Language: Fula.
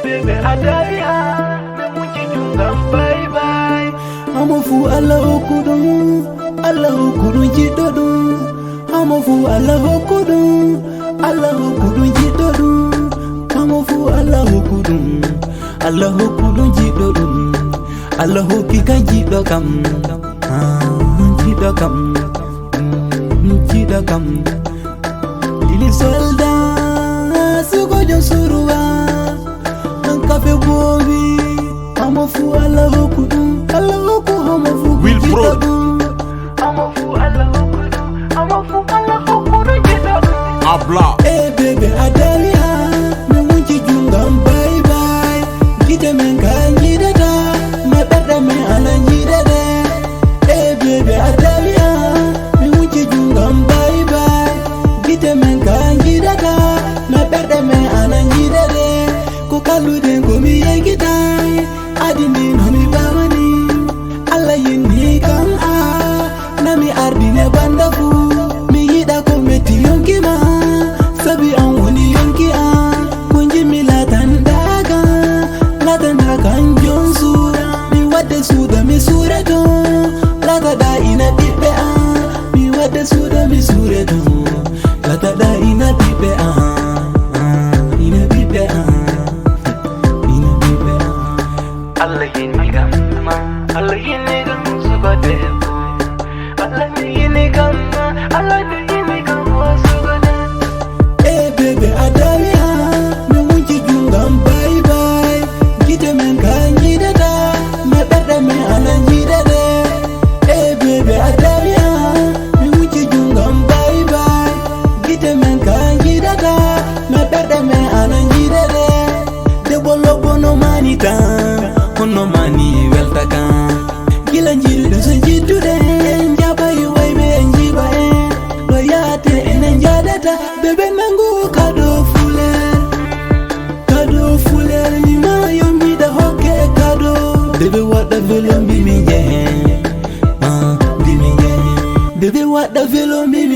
bebe adaria me munchi jungam bye bye Amofu Allah okudun jidodu Amofu Allah okudun jidodu Amofu Allah okudun jidodu Allah okika jidokam jidokam Lili solda sugo josuruwa Ankafe bobi Amofu Allah okudun Amofu jidodu Amofu Allah okudun jidodu Abla Bebe adalia me munchi jungam bye bye Gide menga njidada me berde me ala njidade Bebe adalia me munchi jungam bye bye Gide menga njidada me berde me ala njidade Ko kalude ngomi yegidai adindi nomi bawani alla yinni kan nami ardine bandafu mi yida ko meti yonkima sabi an woni yonki kunji mi latan daga njonsu mi wadde suda mi sureto lata da ina bibe mi wadde suda mi sureto lata da ina bibe ina bibe ina bibe Allah yinni gamma Allah yinni gam sugode Allah yinni gamma Allah yinni gamma sugode Bebe adalia me munchi jungam bye bye Gide menga njidada me berde me ala njidade Bebe adalia me munchi jungam bye bye Gide menga njidada me berde me ala njidade De bolo bono manita Ono mani weltaka Gila njiri dosa jitude Njaba yuwaibe njiba Loyate ene njadata Bebe nangu kado fuler Ni mayo mida hoke kado Bebe wada velo mimi nye Bebe wada velo mimi